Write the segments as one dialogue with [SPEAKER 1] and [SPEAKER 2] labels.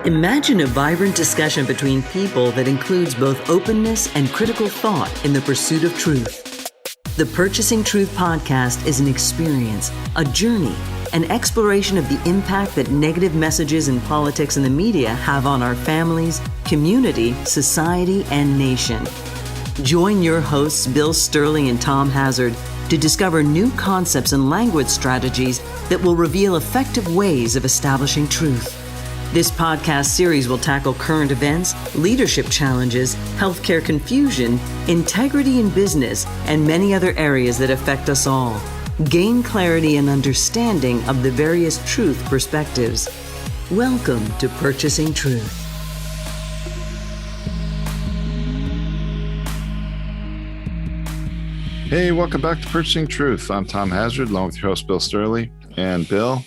[SPEAKER 1] Imagine a vibrant discussion between people that includes both openness and critical thought in the pursuit of truth. The Purchasing Truth podcast is an experience, a journey, an exploration of the impact that negative messages in politics and the media have on our families, community, society, and nation. Join your hosts, Bill Sterling and Tom Hazard, to discover new concepts and language strategies that will reveal effective ways of establishing truth. This podcast series will tackle current events, leadership challenges, healthcare confusion, integrity in business, and many other areas that affect us all. Gain clarity and understanding of the various truth perspectives. Welcome to Purchasing Truth.
[SPEAKER 2] Hey, welcome back to Purchasing Truth. I'm Tom Hazard, along with your host, Bill Sterling. And Bill,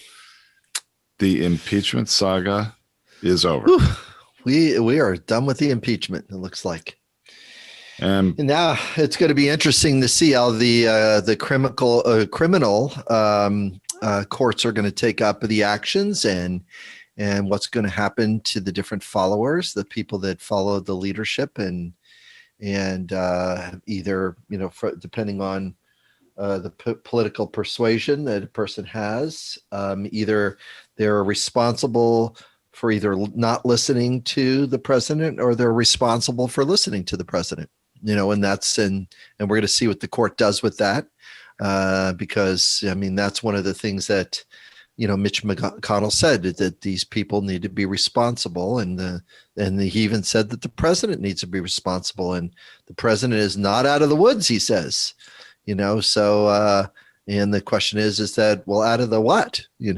[SPEAKER 2] the impeachment saga is over.
[SPEAKER 3] Whew. We are done with the impeachment, it looks like. And now it's going to be interesting to see how the criminal courts are going to take up the actions and what's going to happen to the different followers, the people that follow the leadership, and either, depending on the political persuasion that a person has, either they're responsible for either not listening to the president or they're responsible for listening to the president, and we're going to see what the court does with that. Because that's one of the things that, Mitch McConnell said, that these people need to be responsible. And he even said that the president needs to be responsible, and the president is not out of the woods, he says, so, and the question is that, well, out of the what, he's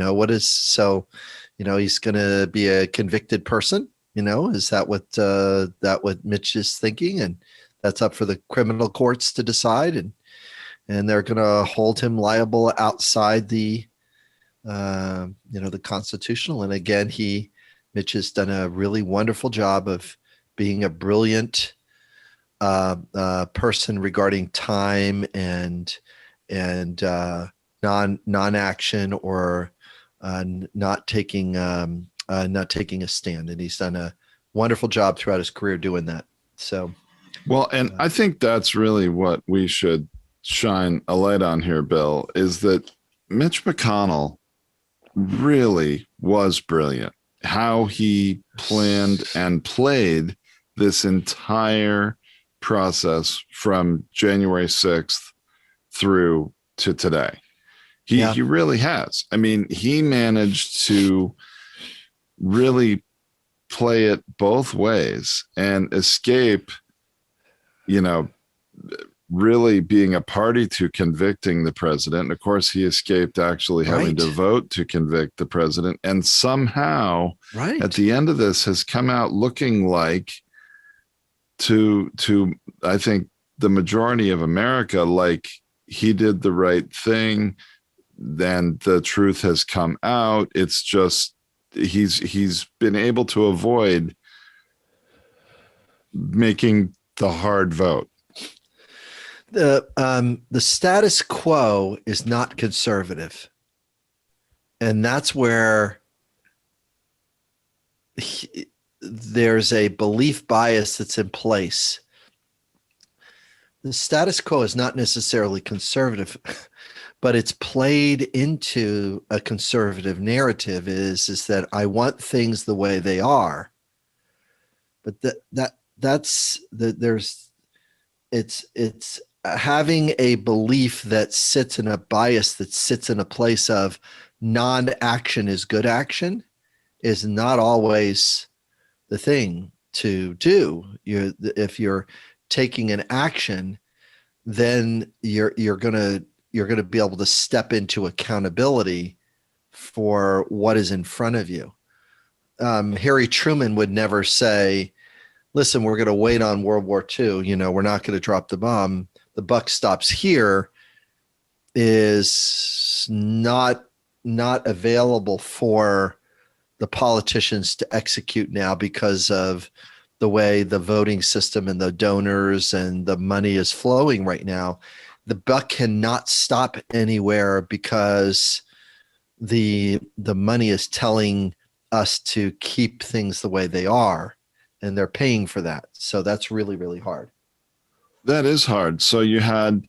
[SPEAKER 3] going to be a convicted person, is that what Mitch is thinking? And that's up for the criminal courts to decide. And they're going to hold him liable outside the constitutional. And again, Mitch has done a really wonderful job of being a brilliant person regarding time and non-action or not taking a stand. And he's done a wonderful job throughout his career doing that. So,
[SPEAKER 2] well, and I think that's really what we should shine a light on here, Bill, is that Mitch McConnell really was brilliant. How he planned and played this entire process from January 6th through to today. He really has. He managed to really play it both ways and escape, really being a party to convicting the president. And of course, he escaped actually having to vote to convict the president. And somehow, at the end of this, has come out looking like to I think the majority of America, like he did the right thing. Then the truth has come out. It's just he's been able to avoid making the hard vote.
[SPEAKER 3] The status quo is not conservative, and that's where there's a belief bias that's in place. The status quo is not necessarily conservative, but it's played into a conservative narrative. Is that I want things the way they are, but it's having a belief that sits in a bias, that sits in a place of non-action is good action, is not always the thing to do. If you're taking an action, then you're gonna be able to step into accountability for what is in front of you. Harry Truman would never say, listen, we're going to wait on World War II. We're not going to drop the bomb. The buck stops here is not available for the politicians to execute now because of the way the voting system and the donors and the money is flowing right now. The buck cannot stop anywhere because the money is telling us to keep things the way they are, and they're paying for that. So that's really, really hard.
[SPEAKER 2] That is hard. So you had,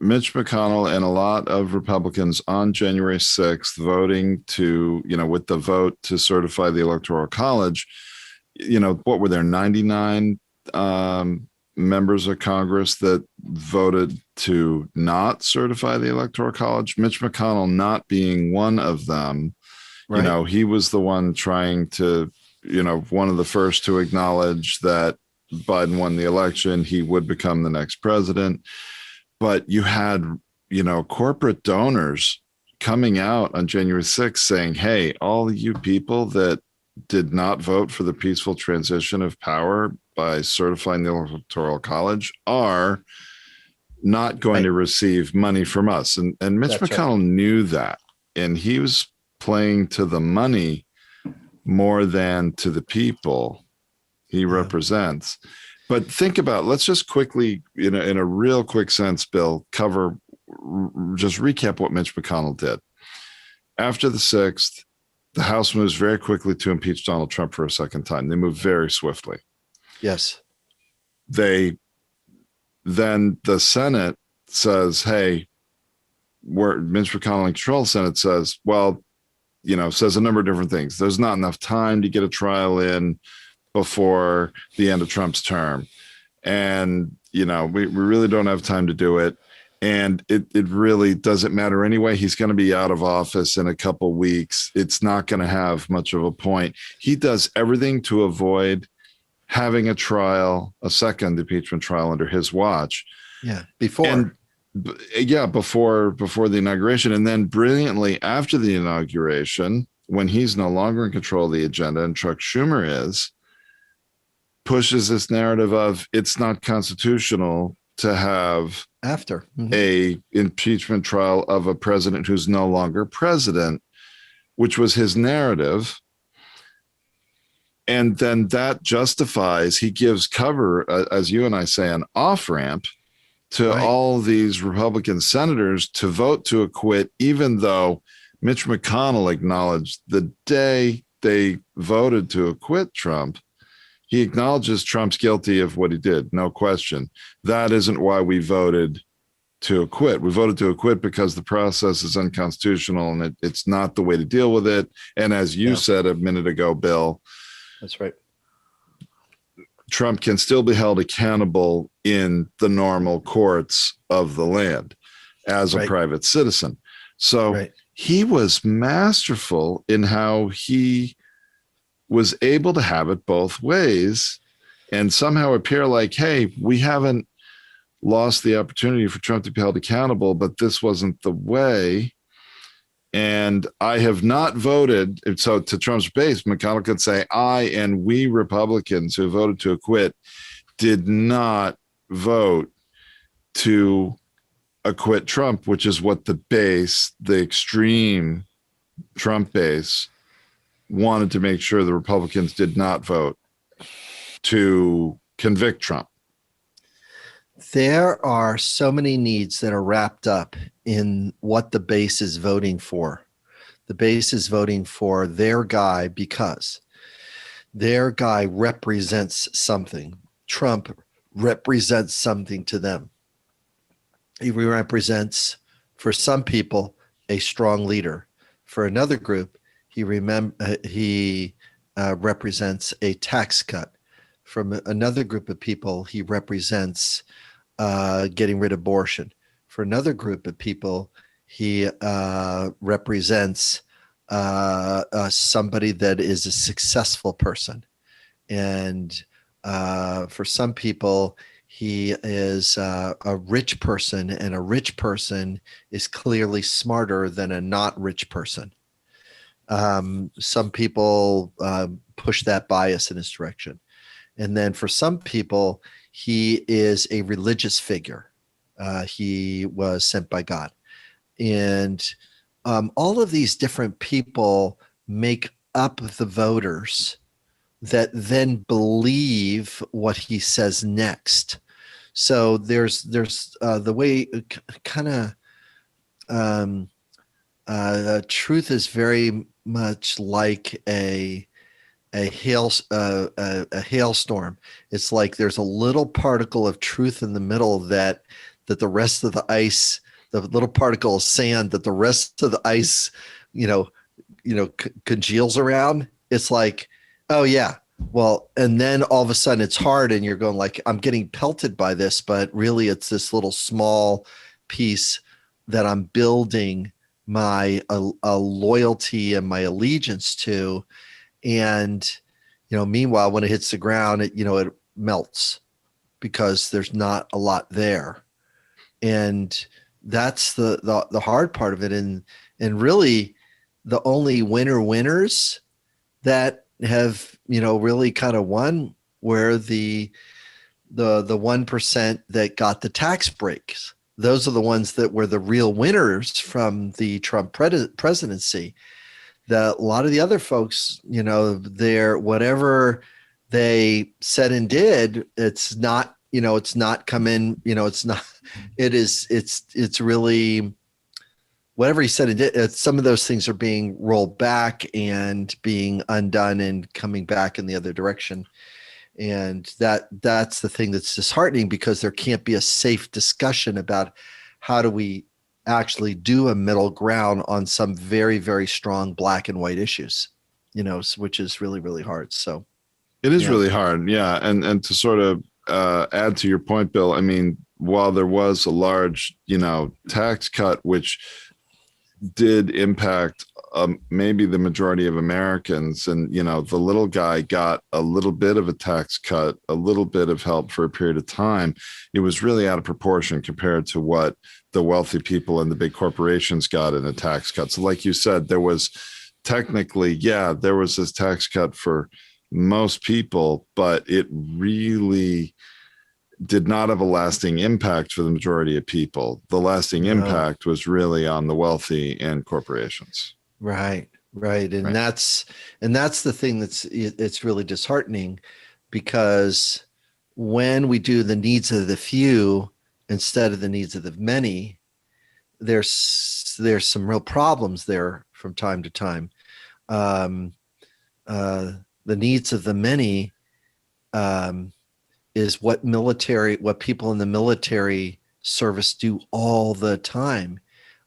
[SPEAKER 2] Mitch McConnell and a lot of Republicans on January 6th voting to, with the vote to certify the Electoral College. What were there, 99 members of Congress that voted to not certify the Electoral College? Mitch McConnell not being one of them.
[SPEAKER 3] Right.
[SPEAKER 2] He was the one trying to, one of the first to acknowledge that Biden won the election, he would become the next president. But you had, corporate donors coming out on January 6th saying, hey, all you people that did not vote for the peaceful transition of power by certifying the Electoral College are not going to receive money from us. And Mitch McConnell knew that. And he was playing to the money more than to the people he represents. But think about, let's just quickly, in a real quick sense, Bill, just recap what Mitch McConnell did. After the 6th, the House moves very quickly to impeach Donald Trump for a second time. They move very swiftly.
[SPEAKER 3] Yes.
[SPEAKER 2] Then the Senate says, hey, where Mitch McConnell in control, the Senate says, says a number of different things. There's not enough time to get a trial in before the end of Trump's term. And, we really don't have time to do it. And it really doesn't matter anyway. He's going to be out of office in a couple weeks. It's not going to have much of a point. He does everything to avoid having a trial, a second impeachment trial under his watch.
[SPEAKER 3] Yeah. Before
[SPEAKER 2] the inauguration. And then brilliantly after the inauguration, when he's no longer in control of the agenda and Chuck Schumer is, pushes this narrative of it's not constitutional to have a impeachment trial of a president who's no longer president, which was his narrative. And then that justifies, he gives cover, as you and I say, an off-ramp to all these Republican senators to vote to acquit, even though Mitch McConnell acknowledged the day they voted to acquit Trump, he acknowledges Trump's guilty of what he did, no question. That isn't why we voted to acquit. We voted to acquit because the process is unconstitutional and it's not the way to deal with it. And as you said a minute ago, Bill,
[SPEAKER 3] that's right.
[SPEAKER 2] Trump can still be held accountable in the normal courts of the land as a private citizen. So he was masterful in how he was able to have it both ways and somehow appear like, hey, we haven't lost the opportunity for Trump to be held accountable, but this wasn't the way. And I have not voted. So to Trump's base, McConnell could say, I and we Republicans who voted to acquit did not vote to acquit Trump, which is what the base, the extreme Trump base, wanted to make sure the Republicans did not vote to convict Trump.
[SPEAKER 3] There are so many needs that are wrapped up in what the base is voting for. The base is voting for their guy because their guy represents something. Trump represents something to them. He represents, for some people, a strong leader. For another group, he represents a tax cut. From another group of people, he represents getting rid of abortion. For another group of people, he represents somebody that is a successful person. And for some people, he is a rich person, and a rich person is clearly smarter than a not rich person. Some people push that bias in his direction. And then for some people, he is a religious figure. He was sent by God. And all of these different people make up the voters that then believe what he says next. So there's the way kind of truth is very much like a hailstorm. It's like there's a little particle of truth in the middle that the rest of the ice, the little particle of sand that the rest of the ice, congeals around. It's like, oh yeah, well, and then all of a sudden it's hard, and you're going like, I'm getting pelted by this, but really it's this little small piece that I'm building my a loyalty and my allegiance to. And, meanwhile, when it hits the ground, it melts because there's not a lot there. And that's the hard part of it. And really the only winners that have, really kind of won were the 1% that got the tax breaks. Those are the ones that were the real winners from the Trump presidency. A lot of the other folks, they're whatever they said and did, it's not come in, it's really whatever he said and did. Some of those things are being rolled back and being undone and coming back in the other direction. And that's the thing that's disheartening, because there can't be a safe discussion about how do we actually do a middle ground on some very, very strong black and white issues, which is really, really hard. So
[SPEAKER 2] it is really hard. Yeah. And to sort of add to your point, Bill, I mean, while there was a large, tax cut, which did impact maybe the majority of Americans, and, the little guy got a little bit of a tax cut, a little bit of help for a period of time, it was really out of proportion compared to what the wealthy people and the big corporations got in a tax cut. So like you said, there was technically, there was this tax cut for most people, but it really did not have a lasting impact for the majority of people. The lasting impact was really on the wealthy and corporations.
[SPEAKER 3] Right. And that's the thing it's really disheartening, because when we do the needs of the few instead of the needs of the many, there's some real problems there from time to time. The needs of the many is what people in the military service do all the time.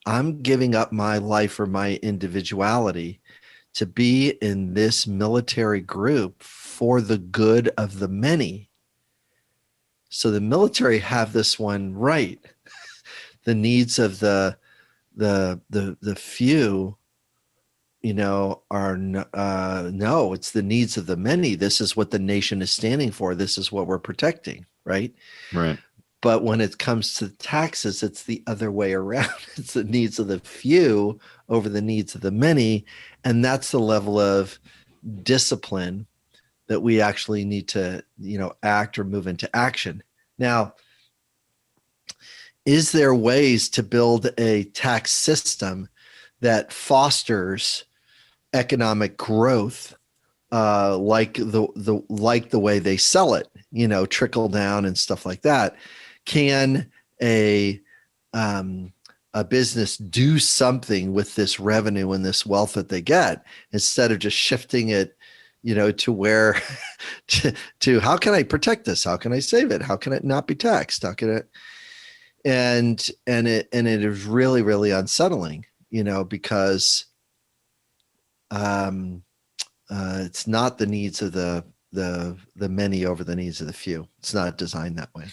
[SPEAKER 3] I'm giving up my life or my individuality to be in this military group for the good of the many. So the military have this one right. The needs of the few, are no, it's the needs of the many. This is what the nation is standing for. This is what we're protecting, right?
[SPEAKER 2] Right.
[SPEAKER 3] But when it comes to taxes, it's the other way around. It's the needs of the few over the needs of the many. And that's the level of discipline that we actually need to, act or move into action. Now, is there ways to build a tax system that fosters economic growth, like the way they sell it, trickle down and stuff like that? Can a business do something with this revenue and this wealth that they get, instead of just shifting it, to where, to how can I protect this? How can I save it? How can it not be taxed? How can it? And it is really, really unsettling, because it's not the needs of the many over the needs of the few. It's not designed that way.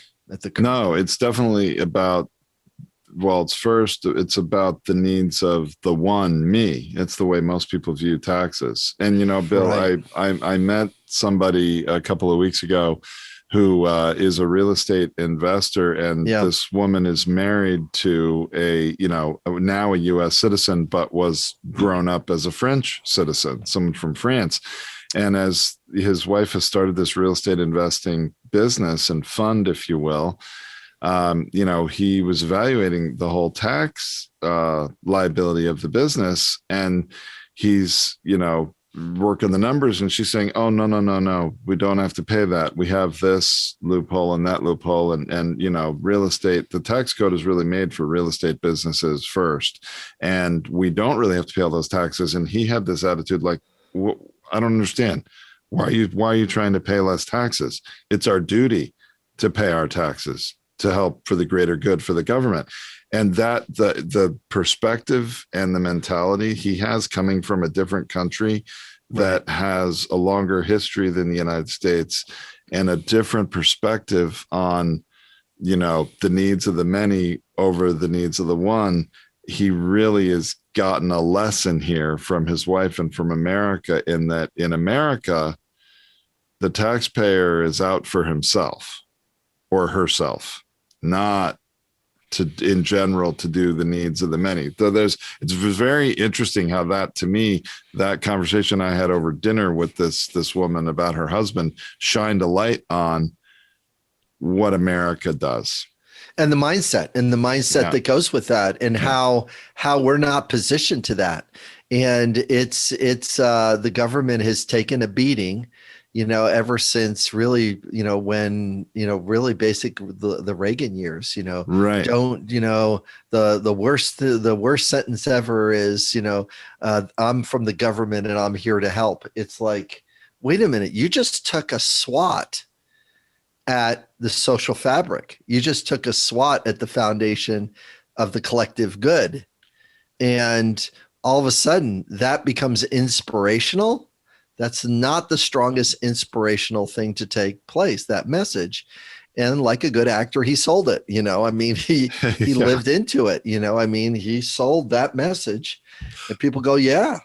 [SPEAKER 2] No, it's definitely about, it's about the needs of the one, me. It's the way most people view taxes. And, Bill, right. I met somebody a couple of weeks ago who is a real estate investor. And this woman is married to now a U.S. citizen, but was grown up as a French citizen, someone from France. And as his wife has started this real estate investing business and fund, if you will, he was evaluating the whole tax liability of the business. And he's, working the numbers, and she's saying, oh, no, no, no, no, we don't have to pay that. We have this loophole and that loophole. And, real estate, the tax code is really made for real estate businesses first. And we don't really have to pay all those taxes. And he had this attitude like, I don't understand. Why are you trying to pay less taxes? It's our duty to pay our taxes to help for the greater good for the government. And that the perspective and the mentality he has coming from a different country that has a longer history than the United States and a different perspective on, the needs of the many over the needs of the one. He really has gotten a lesson here from his wife and from America, in that in America, the taxpayer is out for himself or herself, not in general to do the needs of the many. So it's very interesting how that, to me, that conversation I had over dinner with this woman about her husband shined a light on what America does.
[SPEAKER 3] And the mindset that goes with that, and how we're not positioned to that. And it's the government has taken a beating, ever since really, when, really basic the Reagan years,
[SPEAKER 2] right.
[SPEAKER 3] The worst sentence ever is, I'm from the government and I'm here to help. It's like, wait a minute, you just took a swat at the social fabric. You just took a swat at the foundation of the collective good. And all of a sudden that becomes inspirational. That's not the strongest inspirational thing to take place, that message. And like a good actor, he sold it. He
[SPEAKER 2] Yeah.
[SPEAKER 3] lived into it. He sold that message, and people go, yeah.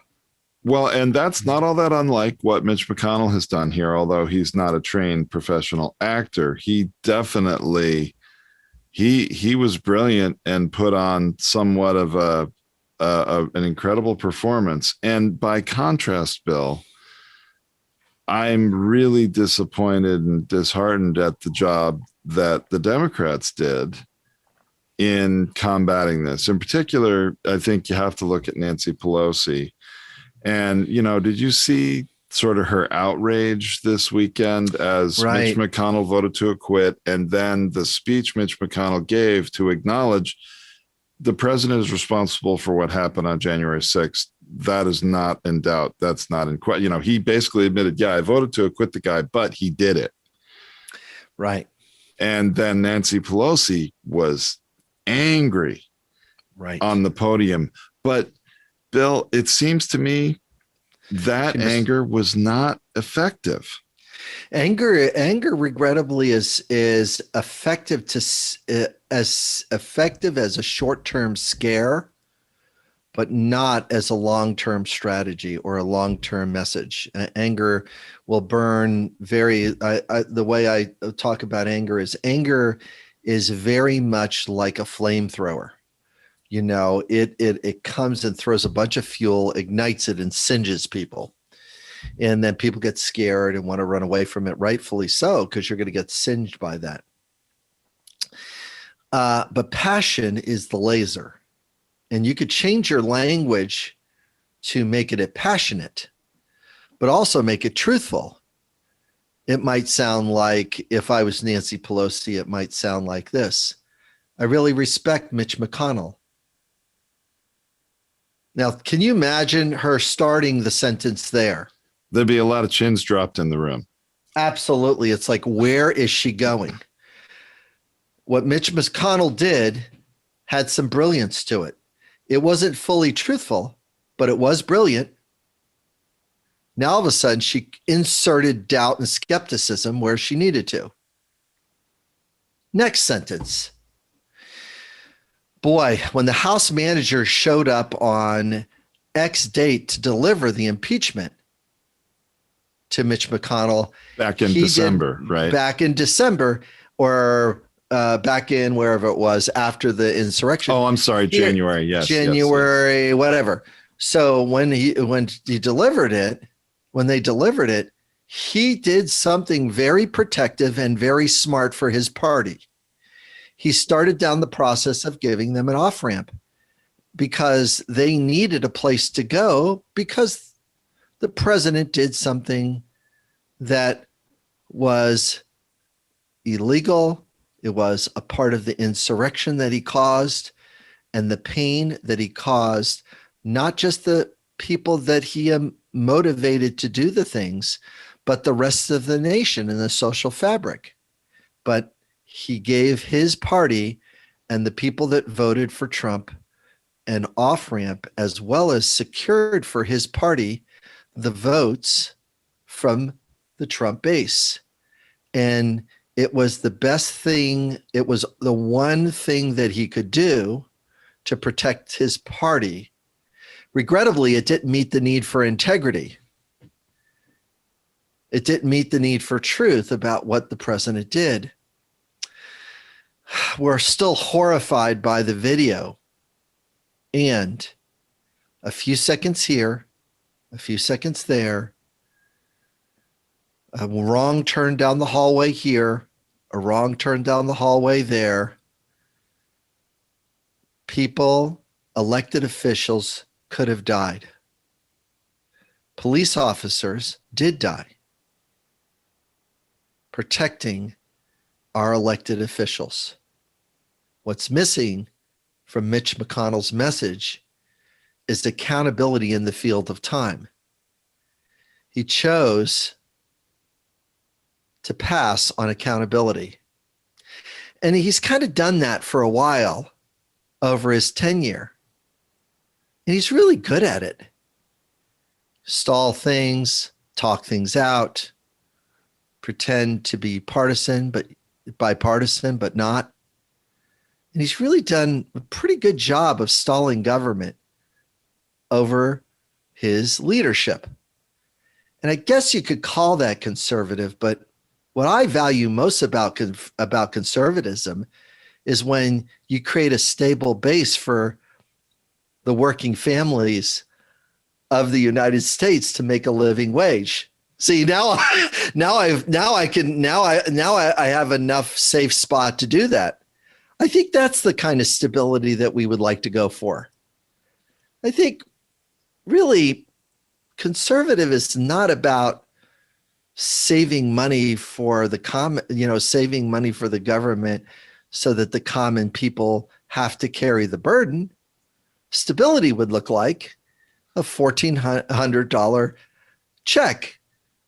[SPEAKER 2] Well, and that's not all that unlike what Mitch McConnell has done here, although he's not a trained professional actor. He definitely, he was brilliant and put on somewhat of an incredible performance. And by contrast, Bill, I'm really disappointed and disheartened at the job that the Democrats did in combating this. In particular, I think you have to look at Nancy Pelosi. And, did you see sort of her outrage this weekend as
[SPEAKER 3] Right.
[SPEAKER 2] Mitch McConnell voted to acquit, and then the speech Mitch McConnell gave to acknowledge the president is responsible for what happened on January 6th. That is not in doubt. That's not in question. He basically admitted, yeah, I voted to acquit the guy, but he did it.
[SPEAKER 3] Right.
[SPEAKER 2] And then Nancy Pelosi was angry
[SPEAKER 3] Right.
[SPEAKER 2] on the podium. But Bill, it seems to me that anger was not effective.
[SPEAKER 3] Anger, regrettably, is effective as effective as a short-term scare, but not as a long-term strategy or a long-term message. Anger will burn the way I talk about anger is very much like a flamethrower. It comes and throws a bunch of fuel, ignites it, and singes people. And then people get scared and want to run away from it, rightfully so, because you're going to get singed by that. But passion is the laser. And you could change your language to make it passionate, but also make it truthful. It might sound like, if I was Nancy Pelosi, it might sound like this: I really respect Mitch McConnell. Now, can you imagine her starting the sentence there?
[SPEAKER 2] There'd be a lot of chins dropped in the room.
[SPEAKER 3] Absolutely. It's like, where is she going? What Mitch McConnell did had some brilliance to it. It wasn't fully truthful, but it was brilliant. Now, all of a sudden, she inserted doubt and skepticism where she needed to. Next sentence. Boy, when the House manager showed up on X date to deliver the impeachment to Mitch McConnell.
[SPEAKER 2] Back in December, right?
[SPEAKER 3] Back in December, or back in wherever it was after the insurrection.
[SPEAKER 2] Oh, I'm sorry, January. Yes,
[SPEAKER 3] January, yes. Whatever. So when they delivered it, he did something very protective and very smart for his party. He started down the process of giving them an off-ramp, because they needed a place to go, because the president did something that was illegal. It was a part of the insurrection that he caused and the pain that he caused, not just the people that he motivated to do the things, but the rest of the nation and the social fabric. But he gave his party and the people that voted for Trump an off-ramp, as well as secured for his party the votes from the Trump base. And it was the best thing. It was the one thing that he could do to protect his party. Regrettably, it didn't meet the need for integrity. It didn't meet the need for truth about what the president did. We're still horrified by the video. And a few seconds here, a few seconds there, a wrong turn down the hallway here, a wrong turn down the hallway there. People, elected officials could have died. Police officers did die, protecting our elected officials. What's missing from Mitch McConnell's message is accountability in the field of time. He chose to pass on accountability. And he's kind of done that for a while over his tenure. And he's really good at it. Stall things, talk things out, pretend to be bipartisan, but not. And he's really done a pretty good job of stalling government over his leadership. And I guess you could call that conservative, but what I value most about conservatism is when you create a stable base for the working families of the United States to make a living wage. See, now I have enough safe spot to do that. I think that's the kind of stability that we would like to go for. I think really conservative is not about saving money for the saving money for the government so that the common people have to carry the burden. Stability would look like a $1,400 check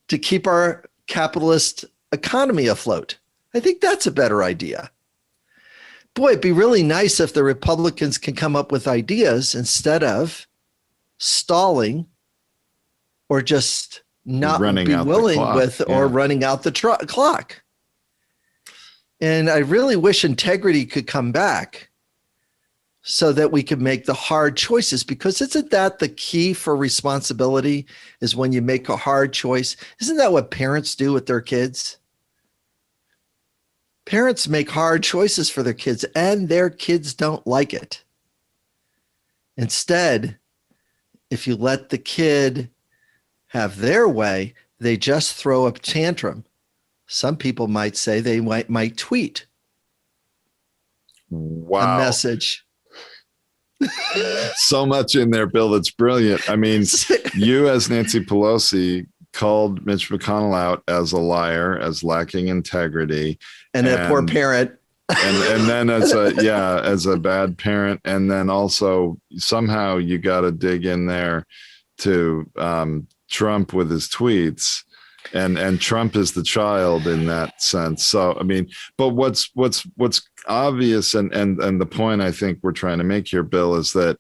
[SPEAKER 3] to keep our capitalist economy afloat. I think that's a better idea. Boy, it'd be really nice if the Republicans can come up with ideas instead of stalling or just not be willing with or running out the clock. And I really wish integrity could come back so that we could make the hard choices, because isn't that the key for responsibility, is when you make a hard choice? Isn't that what parents do with their kids? Parents make hard choices for their kids and their kids don't like it. Instead, if you let the kid have their way, they just throw a tantrum. Some people might say they might tweet a message.
[SPEAKER 2] So much in there, Bill, that's brilliant. I mean, you as Nancy Pelosi called Mitch McConnell out as a liar, as lacking integrity.
[SPEAKER 3] And a poor parent.
[SPEAKER 2] And then as a bad parent. And then also somehow you got to dig in there to Trump with his tweets, and Trump is the child in that sense. So, I mean, but what's obvious and the point I think we're trying to make here, Bill, is that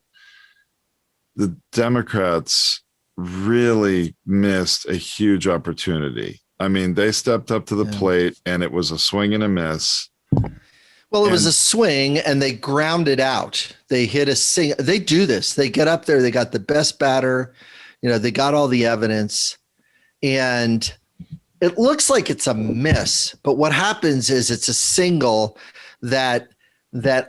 [SPEAKER 2] the Democrats really missed a huge opportunity. I mean, they stepped up to the plate and it was a swing and a miss.
[SPEAKER 3] Well, it was a swing and they ground it out. They hit they do this. They get up there. They got the best batter. They got all the evidence and it looks like it's a miss. But what happens is it's a single that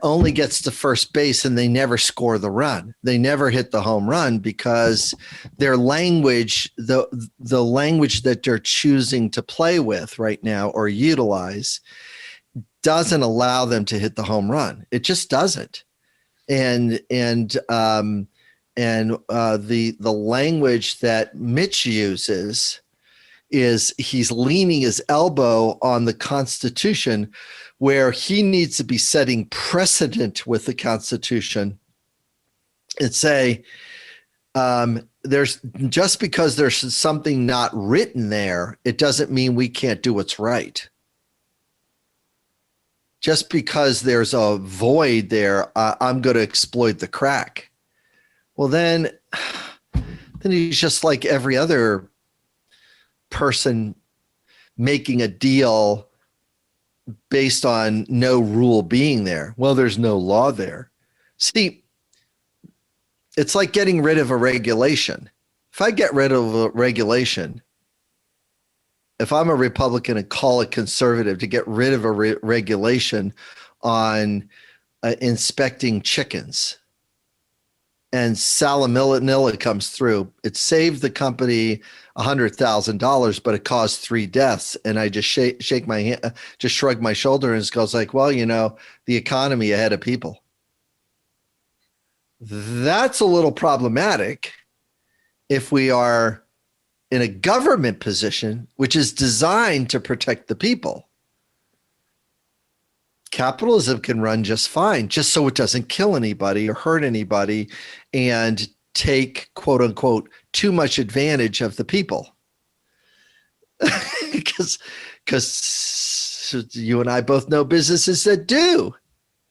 [SPEAKER 3] only gets to first base and they never score the run. They never hit the home run because their language, the language that they're choosing to play with right now or utilize, doesn't allow them to hit the home run. It just doesn't. And And the language that Mitch uses is he's leaning his elbow on the Constitution, where he needs to be setting precedent with the Constitution and say, there's just because there's something not written there, it doesn't mean we can't do what's right. Just because there's a void there, I'm going to exploit the crack. Well, then he's just like every other person making a deal based on no rule being there. Well, there's no law there. See, it's like getting rid of a regulation. If I get rid of a regulation, if I'm a Republican and call it conservative to get rid of a regulation on inspecting chickens, and salmonella comes through, it saved the company $100,000, but it caused 3 deaths. And I just shake my hand, just shrug my shoulder, and it goes like, well, the economy ahead of people. That's a little problematic if we are in a government position, which is designed to protect the people. Capitalism can run just fine, just so it doesn't kill anybody or hurt anybody and take, quote unquote, too much advantage of the people. Because you and I both know businesses that do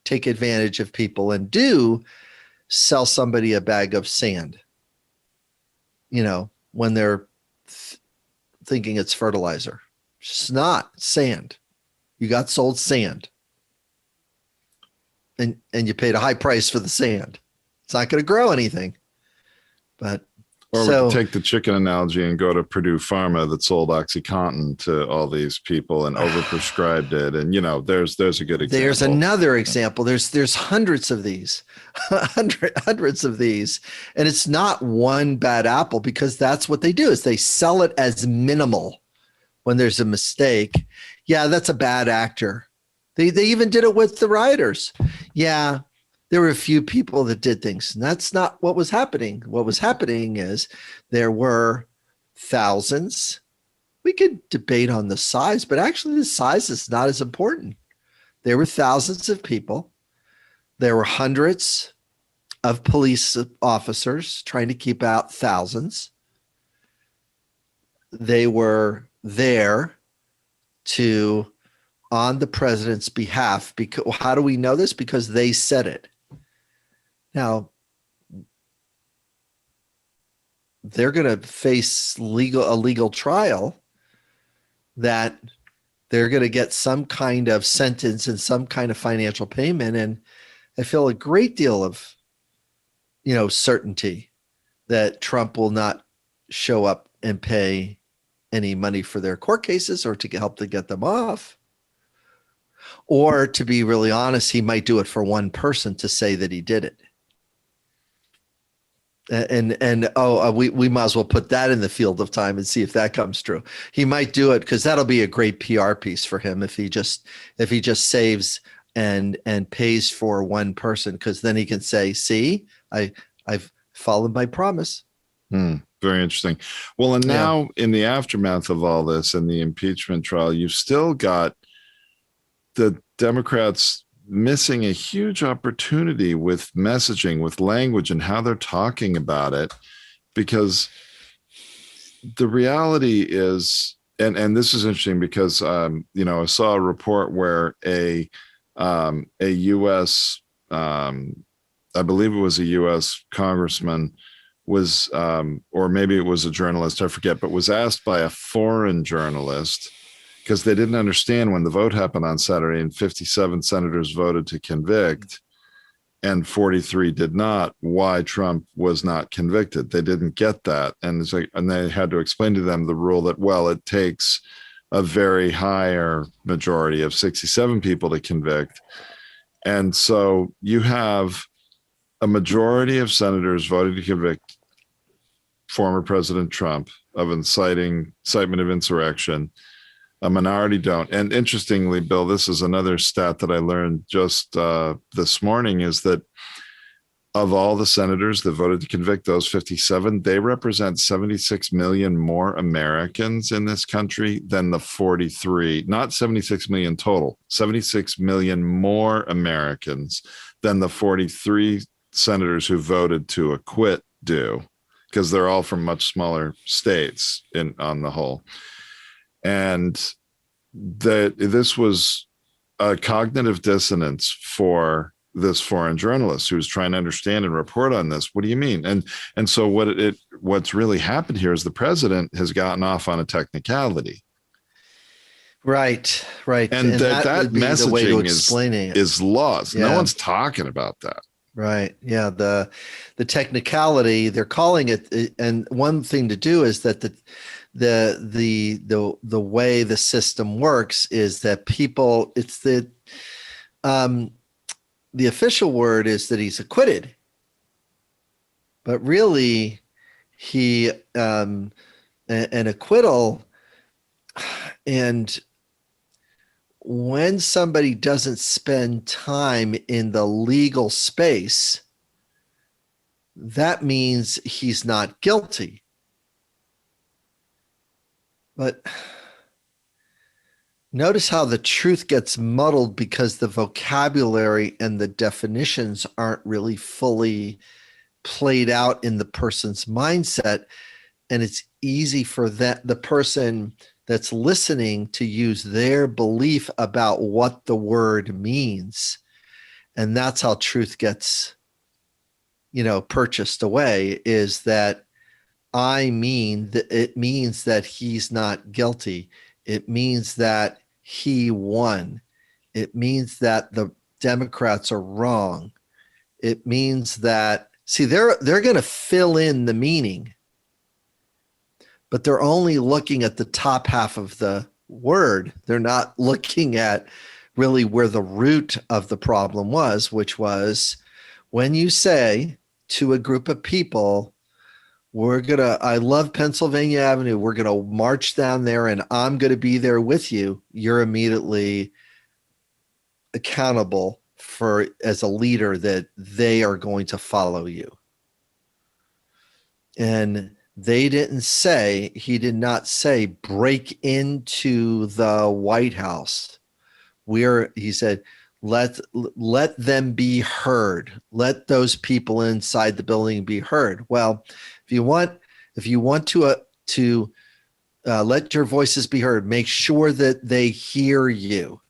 [SPEAKER 3] take advantage of people and do sell somebody a bag of sand, when they're thinking it's fertilizer. It's not sand. You got sold sand. And you paid a high price for the sand. It's not going to grow anything. But
[SPEAKER 2] we can take the chicken analogy and go to Purdue Pharma that sold OxyContin to all these people and overprescribed it. And there's a good example.
[SPEAKER 3] There's another example. There's hundreds of these, hundreds of these, and it's not one bad apple, because that's what they do is they sell it as minimal. When there's a mistake, yeah, that's a bad actor. They even did it with the rioters. Yeah, there were a few people that did things, and that's not what was happening. What was happening is there were thousands. We could debate on the size, but actually the size is not as important. There were thousands of people. There were hundreds of police officers trying to keep out thousands. They were there on the president's behalf. Because how do we know this? Because they said it. Now, they're going to face a legal trial that they're going to get some kind of sentence and some kind of financial payment. And I feel a great deal of, certainty that Trump will not show up and pay any money for their court cases or to help to get them off. Or to be really honest, he might do it for one person to say that he did it. We might as well put that in the field of time and see if that comes true. He might do it because that'll be a great PR piece for him if he just saves and pays for one person, because then he can say, see, I've followed my promise.
[SPEAKER 2] Very interesting. Well, and now in the aftermath of all this and the impeachment trial, you've still got the Democrats missing a huge opportunity with messaging, with language, and how they're talking about it, because the reality is, and this is interesting because, I saw a report where a U.S., I believe it was a U.S. congressman was, or maybe it was a journalist, I forget, but was asked by a foreign journalist, because they didn't understand when the vote happened on Saturday and 57 senators voted to convict and 43 did not, why Trump was not convicted. They didn't get that. And they had to explain to them the rule that, well, it takes a very higher majority of 67 people to convict. And so you have a majority of senators voting to convict former President Trump of incitement of insurrection. A minority don't. And interestingly, Bill, this is another stat that I learned just this morning, is that of all the senators that voted to convict those 57, they represent 76 million more Americans in this country than the 43, not 76 million total, 76 million more Americans than the 43 senators who voted to acquit do, because they're all from much smaller states on the whole. And that this was a cognitive dissonance for this foreign journalist who was trying to understand and report on this. What do you mean? And so what's really happened here is the president has gotten off on a technicality.
[SPEAKER 3] Right.
[SPEAKER 2] And that messaging is lost.
[SPEAKER 3] Yeah.
[SPEAKER 2] No one's talking about that.
[SPEAKER 3] Right. Yeah. The technicality, they're calling it, and one thing to do is that the way the system works is that people, it's the official word is that he's acquitted, but really an acquittal. And when somebody doesn't spend time in the legal space, that means he's not guilty. But notice how the truth gets muddled because the vocabulary and the definitions aren't really fully played out in the person's mindset. And it's easy for the person that's listening to use their belief about what the word means. And that's how truth gets, purchased away, is that it means that he's not guilty. It means that he won. It means that the Democrats are wrong. It means that, they're going to fill in the meaning, but they're only looking at the top half of the word. They're not looking at really where the root of the problem was, which was when you say to a group of people, I love Pennsylvania Avenue, we're going to march down there and I'm going to be there with you, you're immediately accountable for, as a leader, that they are going to follow you. And he did not say break into the White House. He said, let them be heard. Let those people inside the building be heard. Well, if you want to let your voices be heard, make sure that they hear you.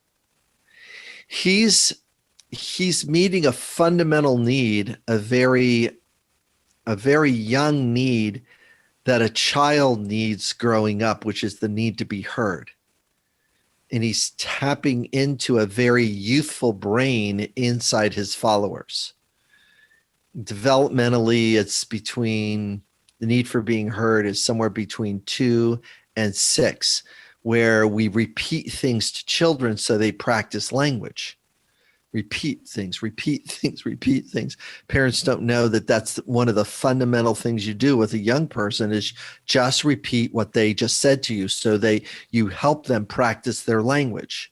[SPEAKER 3] He's meeting a fundamental need, a very young need that a child needs growing up, which is the need to be heard. And he's tapping into a very youthful brain inside his followers. Developmentally, it's between, the need for being heard is somewhere between 2 and 6, where we repeat things to children so they practice language. Repeat things. Parents don't know that that's one of the fundamental things you do with a young person, is just repeat what they just said to you, so you help them practice their language.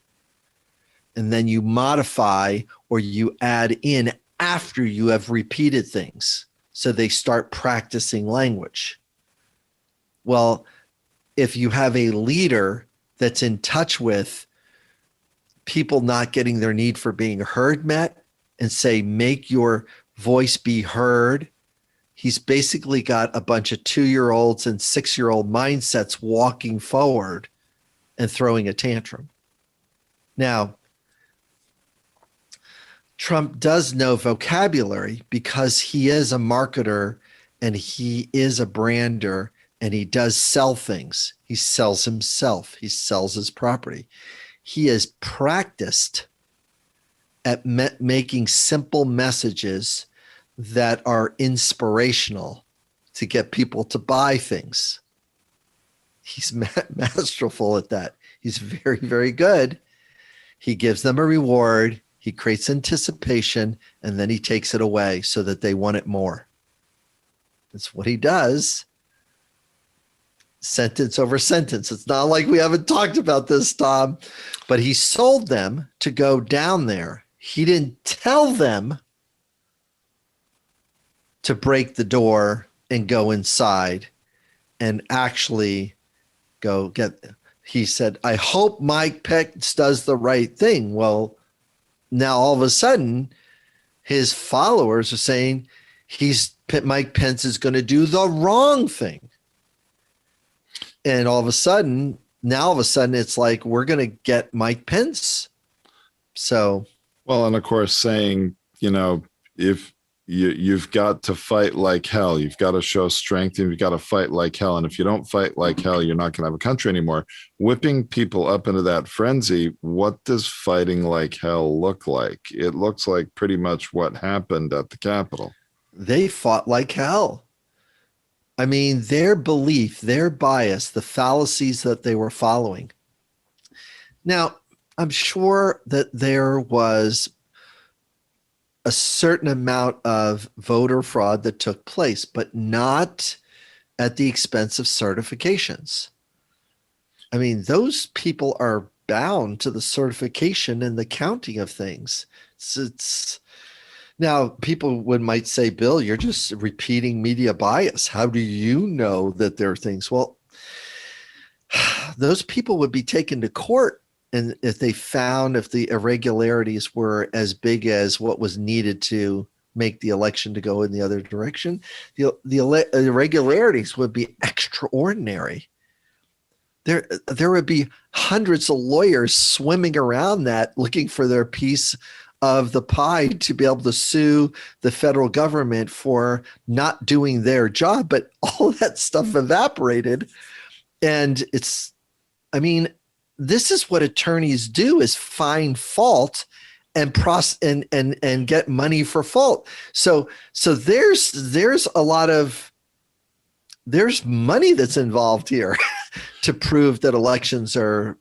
[SPEAKER 3] And then you modify or you add in after you have repeated things, so they start practicing language. Well, if you have a leader that's in touch with people not getting their need for being heard met, and say, make your voice be heard, he's basically got a bunch of 2-year-olds and 6-year-old mindsets walking forward and throwing a tantrum. Now, Trump does know vocabulary because he is a marketer and he is a brander, and he does sell things. He sells himself. He sells his property. He is practiced at making simple messages that are inspirational to get people to buy things. He's masterful at that. He's very, very good. He gives them a reward. He creates anticipation, and then he takes it away so that they want it more. That's what he does. Sentence over sentence. It's not like we haven't talked about this, Tom, but he sold them to go down there. He didn't tell them to break the door and go inside and actually go get. He said, I hope Mike Pence does the right thing. Well, now all of a sudden, his followers are saying Mike Pence is going to do the wrong thing. And all of a sudden, it's like, we're going to get Mike Pence. So,
[SPEAKER 2] well, and of course, saying, if you've got to fight like hell, you've got to show strength, and you've got to fight like hell. And if you don't fight like hell, you're not going to have a country anymore. Whipping people up into that frenzy, what does fighting like hell look like? It looks like pretty much what happened at the Capitol.
[SPEAKER 3] They fought like hell. I mean, their belief, their bias, the fallacies that they were following. Now, I'm sure that there was a certain amount of voter fraud that took place, but not at the expense of certifications. I mean, those people are bound to the certification and the counting of things. It's now people might say, Bill, you're just repeating media bias. How do you know that there are things? Well, those people would be taken to court, and if the irregularities were as big as what was needed to make the election to go in the other direction, the irregularities would be extraordinary. There would be hundreds of lawyers swimming around that, looking for their piece of the pie to be able to sue the federal government for not doing their job. But all that stuff evaporated. And this is what attorneys do, is find fault and get money for fault. So there's a lot of, there's money that's involved here to prove that elections are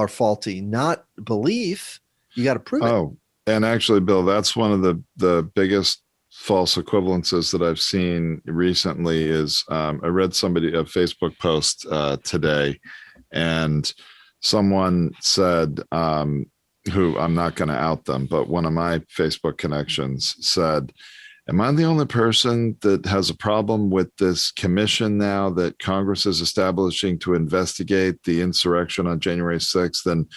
[SPEAKER 3] faulty, not belief. You got to prove it.
[SPEAKER 2] Oh, and actually, Bill, that's one of the biggest false equivalences that I've seen recently is I read a Facebook post today, and someone said, who I'm not going to out them, but one of my Facebook connections said, am I the only person that has a problem with this commission now that Congress is establishing to investigate the insurrection on January 6th and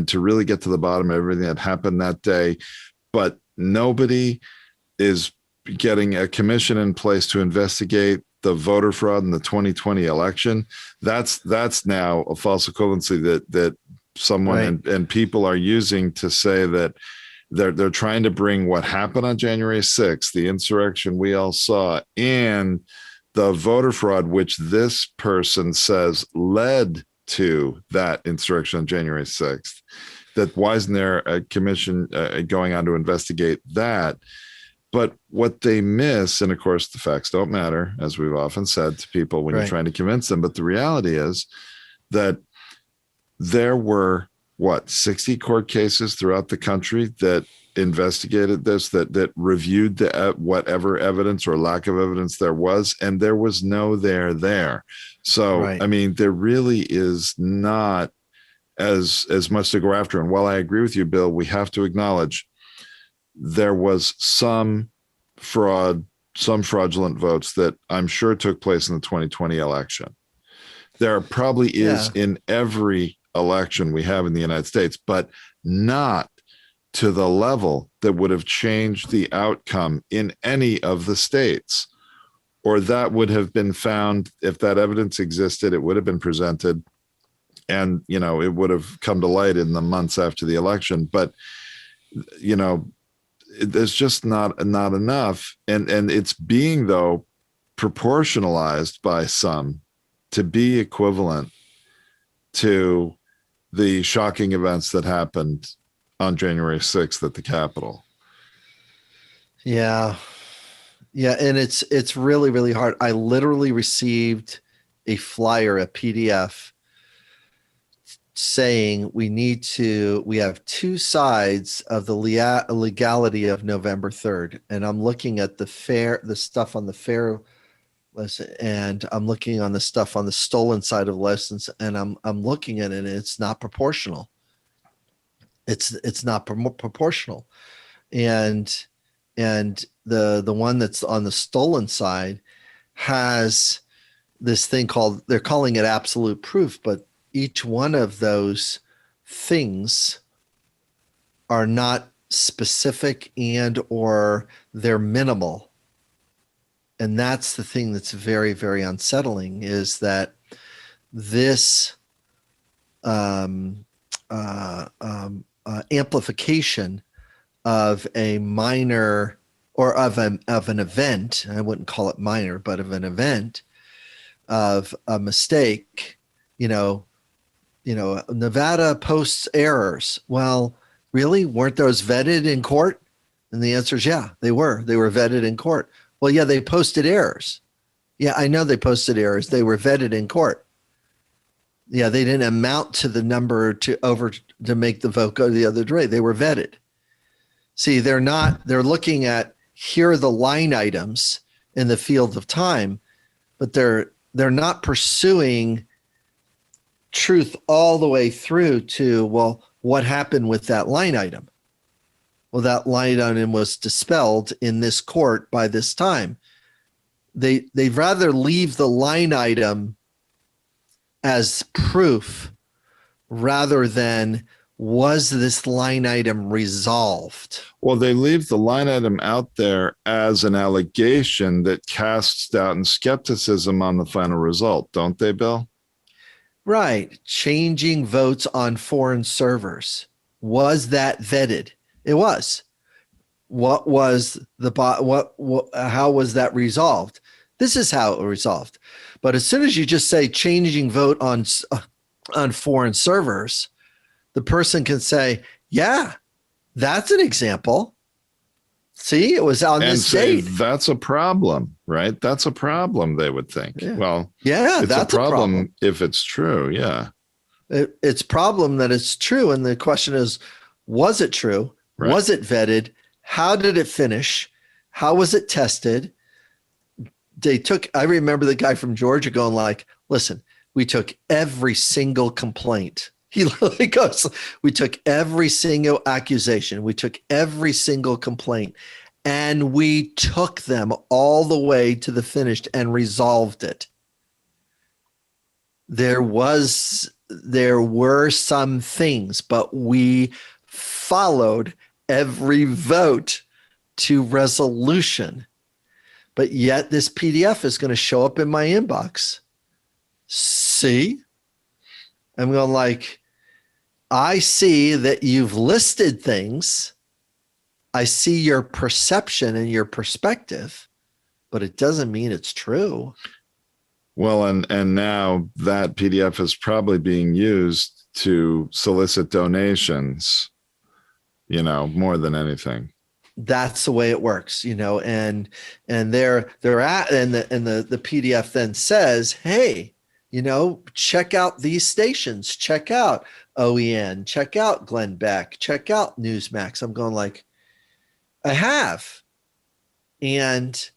[SPEAKER 2] to really get to the bottom of everything that happened that day? But nobody is getting a commission in place to investigate the voter fraud in the 2020 election. That's now a false equivalency that someone
[SPEAKER 3] right.
[SPEAKER 2] and people are using to say that they're trying to bring what happened on January 6th, the insurrection we all saw, and the voter fraud, which this person says led to that insurrection on January 6th. That why isn't there a commission going on to investigate that? But what they miss, and of course the facts don't matter, as we've often said to people when
[SPEAKER 3] right.
[SPEAKER 2] you're trying to convince them, but the reality is that there were 60 court cases throughout the country that investigated this, that reviewed the whatever evidence or lack of evidence there was, and there was no there. So
[SPEAKER 3] right.
[SPEAKER 2] I mean, there really is not as much to go after. And while I agree with you, Bill, we have to acknowledge there was some fraud, some fraudulent votes that I'm sure took place in the 2020 election. There probably is in every election we have in the United States, but not to the level that would have changed the outcome in any of the states, or that would have been found. If that evidence existed, it would have been presented, and it would have come to light in the months after the election. But there's just not enough, and it's being though proportionalized by some to be equivalent to the shocking events that happened on January 6th at the Capitol.
[SPEAKER 3] Yeah. And it's really, really hard. I literally received a flyer, a PDF saying we have two sides of the legality of November 3rd. And I'm looking at the stuff on the fair list, and I'm looking on the stuff on the stolen side of license, and I'm looking at it, and it's not proportional. It's not proportional. And And the one that's on the stolen side has this thing called, they're calling it absolute proof, but each one of those things are not specific and or they're minimal. And that's the thing that's very, very unsettling, is that this amplification of a minor, or of an event, I wouldn't call it minor, but of an event, of a mistake, Nevada posts errors. Well, really? Weren't those vetted in court? And the answer is yeah, they were. They were vetted in court. Well, yeah, they posted errors. Yeah, I know they posted errors. They were vetted in court. Yeah, they didn't amount to the number to make the vote go the other way. They were vetted. See, they're looking at, here are the line items in the field of time, but they're not pursuing truth all the way through to, well, what happened with that line item? Well, that line item was dispelled in this court by this time. They'd rather leave the line item as proof rather than, was this line item resolved?
[SPEAKER 2] Well, they leave the line item out there as an allegation that casts doubt and skepticism on the final result, don't they, Bill?
[SPEAKER 3] Right. Changing votes on foreign servers. Was that vetted? It was. What was how was that resolved? This is how it was resolved. But as soon as you just say changing vote on foreign servers, the person can say, yeah, that's an example. See, it was on this date.
[SPEAKER 2] That's a problem, right? That's a problem, they would think.
[SPEAKER 3] Yeah.
[SPEAKER 2] Well,
[SPEAKER 3] yeah,
[SPEAKER 2] it's
[SPEAKER 3] that's
[SPEAKER 2] a problem if it's true. Yeah.
[SPEAKER 3] It's problem that it's true. And the question is, was it true? Right. Was it vetted? How did it finish? How was it tested? I remember the guy from Georgia going like, listen, we took every single complaint. He literally goes, we took every single accusation. We took every single complaint and we took them all the way to the finish and resolved it. There were some things, but we followed every vote to resolution. But yet this PDF is going to show up in my inbox. See? I'm going like, I see that you've listed things. I see your perception and your perspective, but it doesn't mean it's true.
[SPEAKER 2] Well, and now that PDF is probably being used to solicit donations, more than anything.
[SPEAKER 3] That's the way it works, and they're at, and the PDF then says, hey, check out these stations, check out OEN, check out Glenn Beck, check out Newsmax. I'm going like, I have. And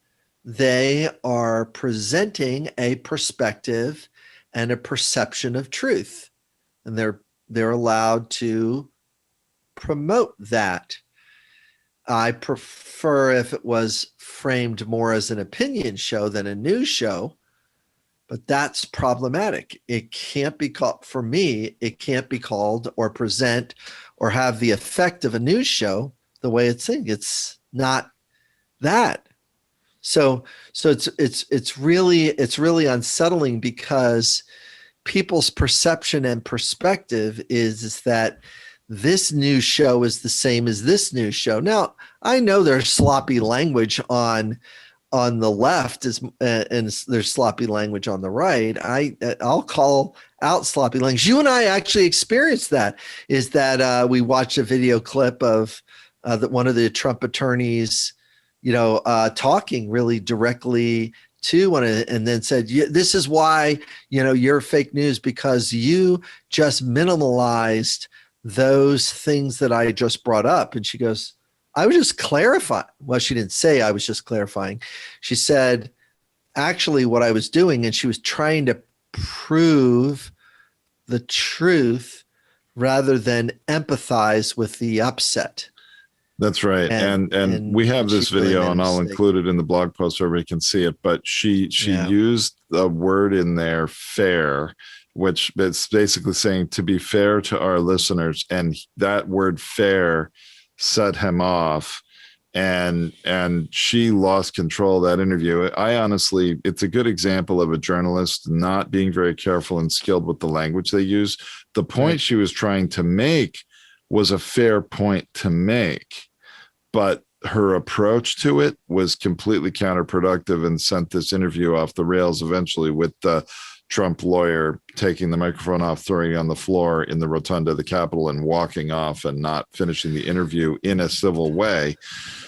[SPEAKER 3] they are presenting a perspective and a perception of truth. And they're allowed to promote that. I prefer if it was framed more as an opinion show than a news show. But that's problematic. It can't be called, for me, it can't be called or present or have the effect of a news show the way it's saying. It's not that. So it's really unsettling, because people's perception and perspective is that this news show is the same as this news show. Now, I know there's sloppy language on the left and there's sloppy language on the right. I'll call out sloppy language. You and I actually experienced that. Is that we watched a video clip of one of the Trump attorneys, talking really directly to one, and then said, "This is why you're fake news, because you just minimalized those things that I just brought up." And she goes, I was just clarifying. Well, she didn't say I was just clarifying. She said, actually, what I was doing, and she was trying to prove the truth rather than empathize with the upset.
[SPEAKER 2] That's right. And we have this
[SPEAKER 3] she really
[SPEAKER 2] video
[SPEAKER 3] made a
[SPEAKER 2] and I'll
[SPEAKER 3] mistake.
[SPEAKER 2] include it in the blog post so everybody can see it. But she
[SPEAKER 3] Yeah.
[SPEAKER 2] used a word in there, fair, which it's basically saying to be fair to our listeners. And that word fair set him off. And she lost control of that interview. I honestly, it's a good example of a journalist not being very careful and skilled with the language they use. The point
[SPEAKER 3] Right.
[SPEAKER 2] she was trying to make was a fair point to make, but her approach to it was completely counterproductive and sent this interview off the rails eventually, with the Trump lawyer taking the microphone off, throwing it on the floor in the rotunda of the Capitol and walking off and not finishing the interview in a civil way.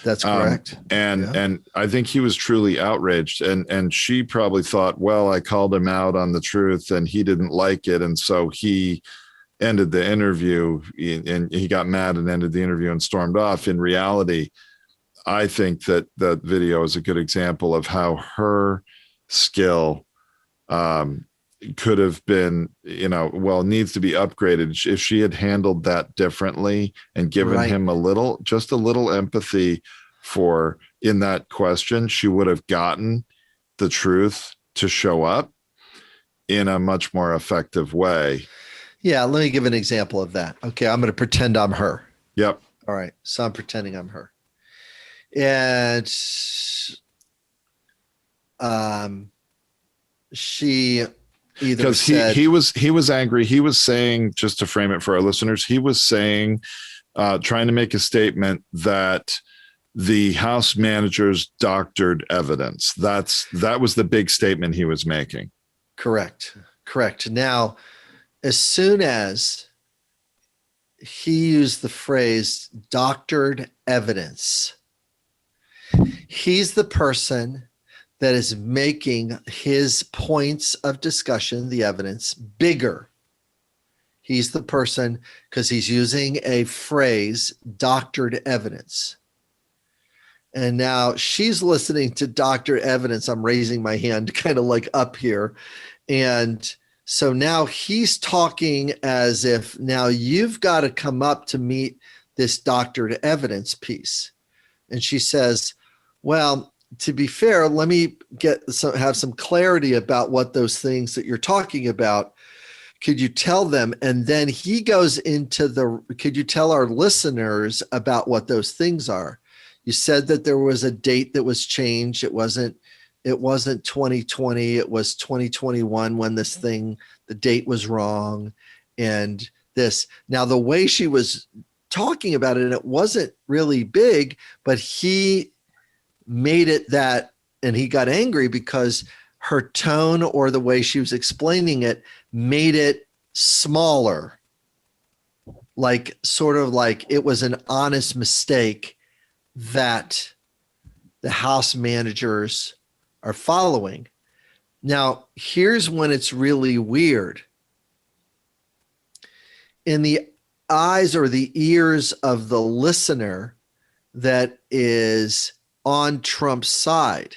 [SPEAKER 3] That's correct.
[SPEAKER 2] And I think he was truly outraged. And she probably thought, well, I called him out on the truth and he didn't like it. And so he ended the interview and he got mad and ended the interview and stormed off. In reality, I think that that video is a good example of how her skill could have been, needs to be upgraded. If she had handled that differently and given
[SPEAKER 3] Right.
[SPEAKER 2] him just a little empathy for in that question, she would have gotten the truth to show up in a much more effective way.
[SPEAKER 3] Yeah. Let me give an example of that. Okay. I'm going to pretend I'm her.
[SPEAKER 2] Yep.
[SPEAKER 3] All right. So I'm pretending I'm her. And she either
[SPEAKER 2] Because
[SPEAKER 3] said,
[SPEAKER 2] he was angry. He was saying, just to frame it for our listeners, he was saying, trying to make a statement that the House managers doctored evidence. That was the big statement he was making.
[SPEAKER 3] correct. Now, as soon as he used the phrase doctored evidence, he's the person that is making his points of discussion, the evidence, bigger. He's the person, because he's using a phrase, doctored evidence. And now she's listening to doctored evidence. I'm raising my hand kind of like up here. And so now he's talking as if now you've got to come up to meet this doctored evidence piece. And she says, well, to be fair, let me have some clarity about what those things that you're talking about. Could you tell them? And then he goes into could you tell our listeners about what those things are? You said that there was a date that was changed. It wasn't 2020. It was 2021 when the date was wrong. And this, now the way she was talking about it, and it wasn't really big, but he made it that, and he got angry because her tone or the way she was explaining it made it smaller, like sort of like it was an honest mistake that the House managers are following. Now, here's when it's really weird. In the eyes or the ears of the listener that is on Trump's side,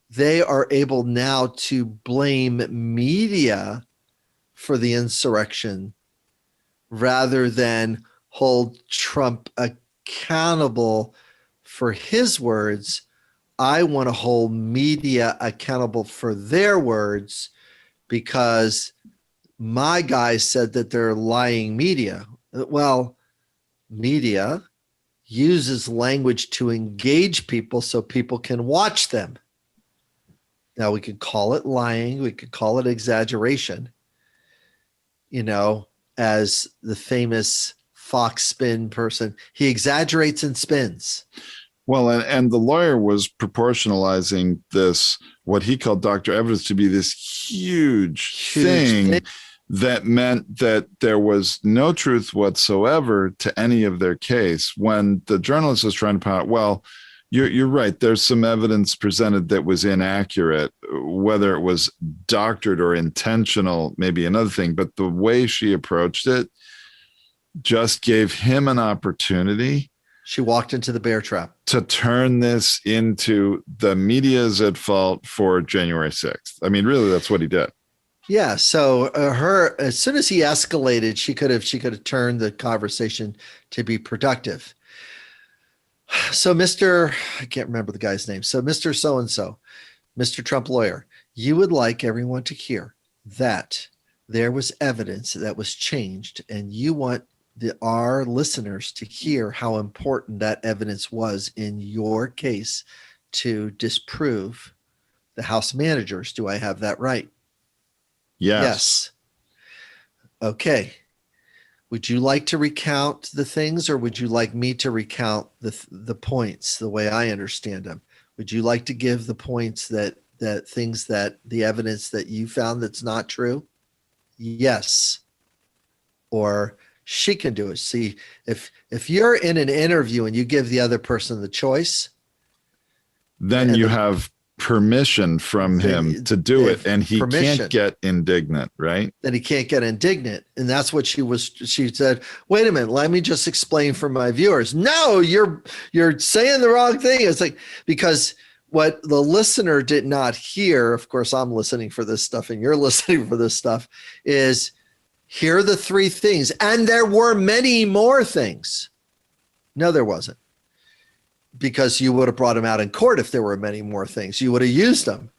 [SPEAKER 3] they are able now to blame media for the insurrection rather than hold Trump accountable for his words. I want to hold media accountable for their words because my guy said that they're lying media. Well, media uses language to engage people so people can watch them. Now, we could call it lying. We could call it exaggeration. As the famous Fox spin person, he exaggerates and spins.
[SPEAKER 2] Well, and the lawyer was proportionalizing this, what he called doctor evidence, to be this huge thing that meant that there was no truth whatsoever to any of their case. When the journalist was trying to point out, well, you're right, there's some evidence presented that was inaccurate, whether it was doctored or intentional, maybe another thing. But the way she approached it just gave him an opportunity.
[SPEAKER 3] She walked into the bear trap.
[SPEAKER 2] To turn this into the media's at fault for January 6th. I mean, really, that's what he did.
[SPEAKER 3] Yeah. So as soon as he escalated, she could have turned the conversation to be productive. So, I can't remember the guy's name. So, Mr. So and so, Mr. Trump lawyer, you would like everyone to hear that there was evidence that was changed, and you want our listeners to hear how important that evidence was in your case to disprove the House managers. Do I have that right?
[SPEAKER 2] Yes.
[SPEAKER 3] Okay. Would you like to recount the things, or would you like me to recount the points the way I understand them? Would you like to give the points that things that the evidence that you found that's not true? Yes. Or she can do it. See, if you're in an interview and you give the other person the choice,
[SPEAKER 2] then you have permission from him to do it, and he can't get indignant, right?
[SPEAKER 3] That he can't get indignant. And that's what she said, wait a minute, let me just explain for my viewers. No, you're saying the wrong thing. It's like, because what the listener did not hear, of course, I'm listening for this stuff and you're listening for this stuff, is here are the three things. And there were many more things. No, there wasn't. Because you would have brought him out in court if there were many more things. You would have used them.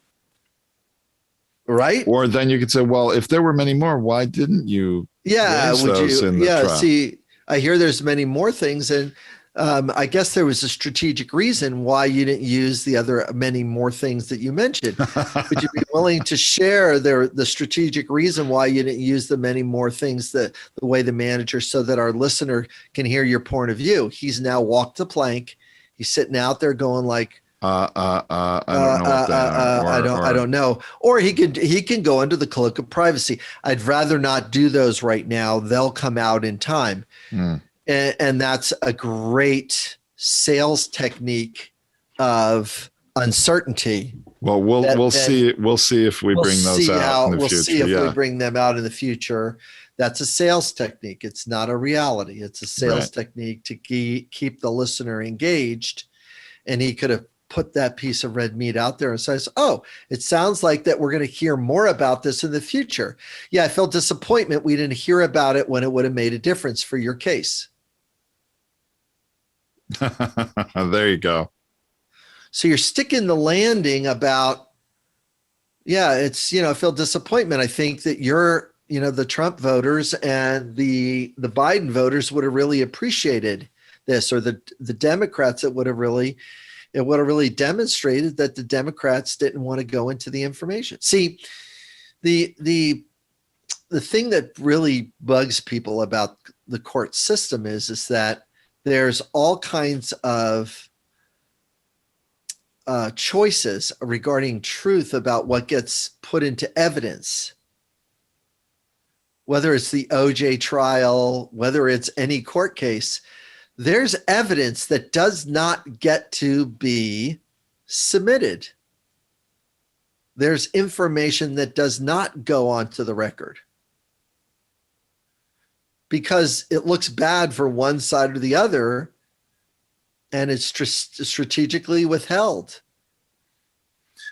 [SPEAKER 3] Right?
[SPEAKER 2] Or then you could say, well, if there were many more, why didn't you raise those in the trial?
[SPEAKER 3] See, I hear there's many more things. And I guess there was a strategic reason why you didn't use the other many more things that you mentioned. Would you be willing to share the strategic reason why you didn't use the many more things, the way the manager, so that our listener can hear your point of view? He's now walked the plank. He's sitting out there going like,
[SPEAKER 2] I don't know what that
[SPEAKER 3] I don't know. Or he can go under the cloak of privacy. I'd rather not do those right now. They'll come out in time. And that's a great sales technique of uncertainty.
[SPEAKER 2] Well, we'll see if we bring those out in the future.
[SPEAKER 3] We'll see if we bring them out in the future. That's a sales technique. It's not a reality. It's a sales technique to keep the listener engaged. And he could have put that piece of red meat out there and says, oh, it sounds like that we're going to hear more about this in the future. Yeah, I felt disappointment we didn't hear about it when it would have made a difference for your case.
[SPEAKER 2] There you go.
[SPEAKER 3] So you're sticking the landing about, it's, I feel disappointment. I think that the Trump voters and the Biden voters would have really appreciated this, or the Democrats, it would have really demonstrated that the Democrats didn't want to go into the information. See, the thing that really bugs people about the court system is that there's all kinds of choices regarding truth about what gets put into evidence. Whether it's the OJ trial, whether it's any court case, there's evidence that does not get to be submitted. There's information that does not go onto the record because it looks bad for one side or the other, and it's strategically withheld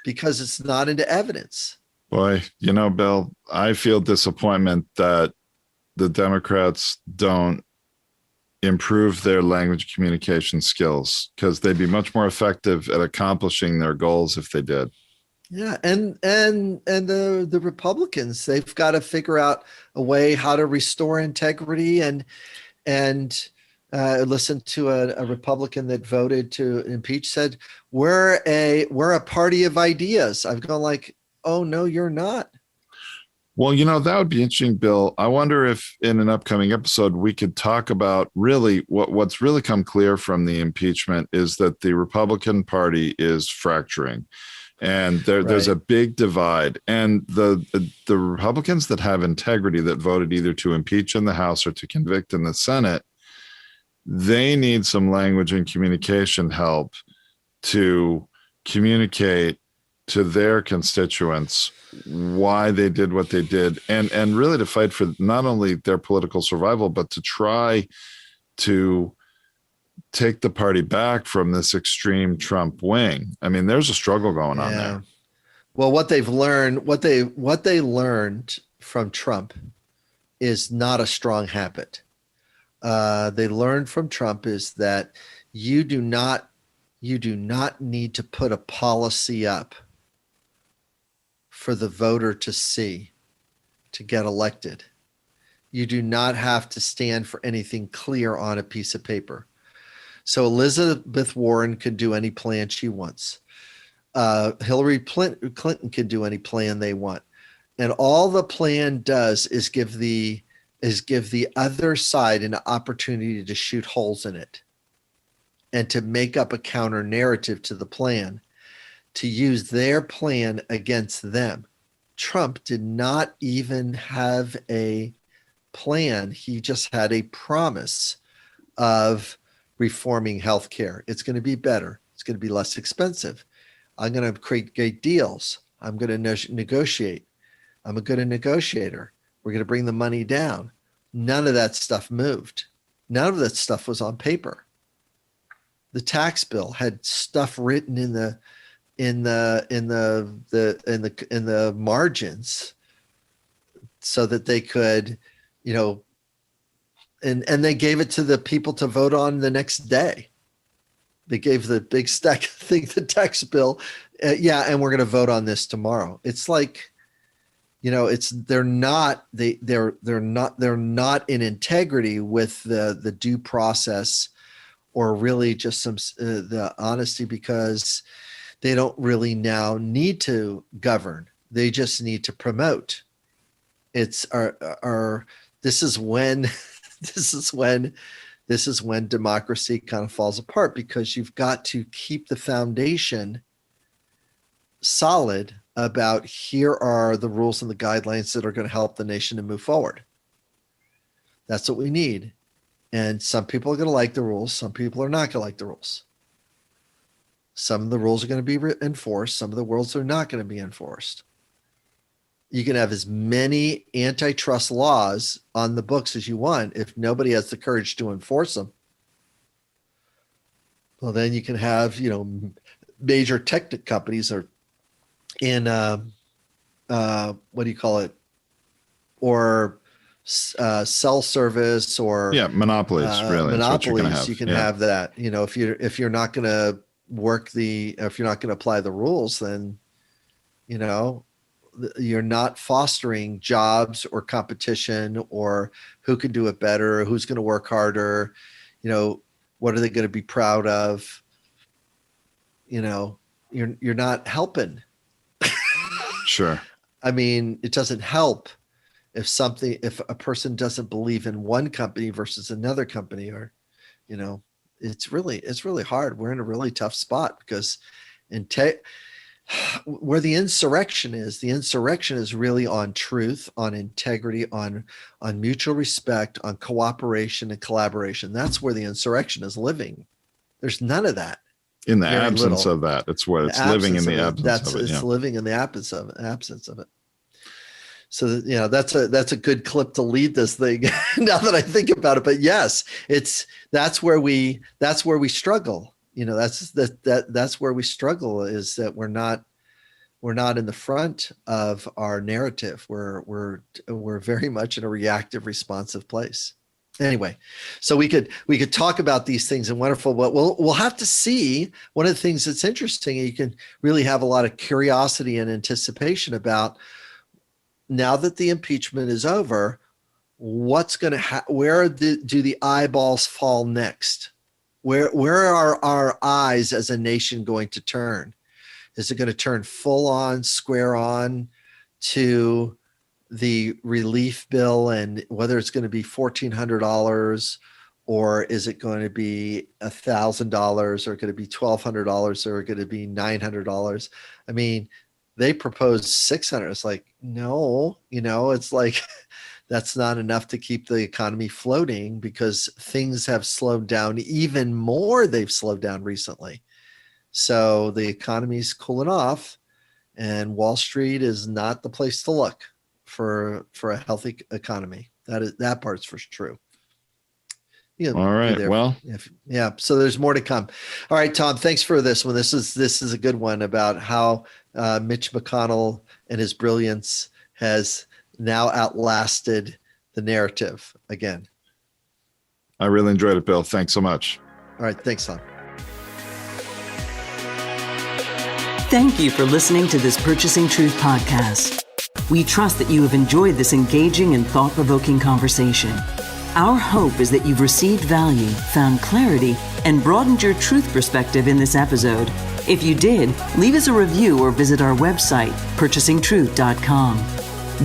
[SPEAKER 3] because it's not into evidence.
[SPEAKER 2] Boy, Bill, I feel disappointment that the Democrats don't improve their language communication skills, because they'd be much more effective at accomplishing their goals if they did.
[SPEAKER 3] Yeah, and the Republicans, they've got to figure out a way how to restore integrity and listen to a Republican that voted to impeach said, we're a party of ideas. I've gone like, oh no, you're not.
[SPEAKER 2] Well, that would be interesting, Bill. I wonder if in an upcoming episode we could talk about really what's really come clear from the impeachment is that the Republican Party is fracturing, and there's a big divide. And the Republicans that have integrity, that voted either to impeach in the House or to convict in the Senate, they need some language and communication help to communicate to their constituents why they did what they did, and really to fight for not only their political survival, but to try to take the party back from this extreme Trump wing. I mean, there's a struggle going on there.
[SPEAKER 3] Well, what they learned from Trump is not a strong habit. They learned from Trump is that You do not need to put a policy up for the voter to see to get elected. You do not have to stand for anything clear on a piece of paper. So Elizabeth Warren could do any plan she wants. Hillary Clinton can do any plan they want. And all the plan does is give the other side an opportunity to shoot holes in it and to make up a counter narrative to the plan, to use their plan against them. Trump did not even have a plan. He just had a promise of reforming healthcare. It's going to be better. It's going to be less expensive. I'm going to create great deals. I'm going to negotiate. I'm a good negotiator. We're going to bring the money down. None of that stuff moved. None of that stuff was on paper. The tax bill had stuff written in the margins so that they could, and they gave it to the people to vote on the next day. They gave the big stack thing, the tax bill. And we're going to vote on this tomorrow. It's like, they're not in integrity with the due process, or really just the honesty, because they don't really now need to govern. They just need to promote. This is when democracy kind of falls apart, because you've got to keep the foundation solid about, here are the rules and the guidelines that are going to help the nation to move forward. That's what we need. And some people are going to like the rules. Some people are not going to like the rules. Some of the rules are going to be enforced. Some of the rules are not going to be enforced. You can have as many antitrust laws on the books as you want. If nobody has the courage to enforce them, well, then you can have, major tech companies or in what do you call it? Or cell service, or
[SPEAKER 2] monopolies. Really,
[SPEAKER 3] monopolies. You can have that. If you're not going to if you're not going to apply the rules, then you're not fostering jobs or competition, or who can do it better, or who's going to work harder. What are they going to be proud of? You're not helping.
[SPEAKER 2] Sure.
[SPEAKER 3] I mean, it doesn't help if a person doesn't believe in one company versus another company, or, it's really hard. We're in a really tough spot, because where the insurrection is really on truth, on integrity, on mutual respect, on cooperation and collaboration. That's where the insurrection is living. There's none of that.
[SPEAKER 2] In the absence of that, it's what it's living in the absence of it.
[SPEAKER 3] It's living in the absence of it. So that's a good clip to lead this thing. Now that I think about it, but yes, that's where we struggle. That's where we struggle, is that we're not in the front of our narrative. We're very much in a reactive, responsive place. Anyway, so we could talk about these things and wonderful, but we'll have to see. One of the things that's interesting, you can really have a lot of curiosity and anticipation about, now that the impeachment is over, what's going to where do the eyeballs fall next? Where are our eyes as a nation going to turn? Is it going to turn full on, square on to the relief bill, and whether it's going to be $1,400, or is it going to be $1,000, or going to be $1,200, or going to be $900? I mean, they proposed $600. It's like, no, it's like, that's not enough to keep the economy floating, because things have slowed down even more. They've slowed down recently. So the economy's cooling off, and Wall Street is not the place to look for a healthy economy. That part's for true.
[SPEAKER 2] All right. Well,
[SPEAKER 3] so there's more to come. All right, Tom, thanks for this one. This is a good one about how Mitch McConnell and his brilliance has now outlasted the narrative again.
[SPEAKER 2] I really enjoyed it, Bill. Thanks so much.
[SPEAKER 3] All right. Thanks, Tom.
[SPEAKER 1] Thank you for listening to this Purchasing Truth podcast. We trust that you have enjoyed this engaging and thought-provoking conversation. Our hope is that you've received value, found clarity, and broadened your truth perspective in this episode. If you did, leave us a review or visit our website, purchasingtruth.com.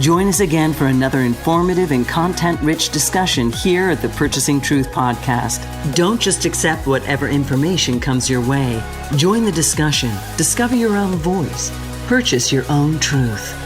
[SPEAKER 1] Join us again for another informative and content-rich discussion here at the Purchasing Truth podcast. Don't just accept whatever information comes your way. Join the discussion. Discover your own voice. Purchase your own truth.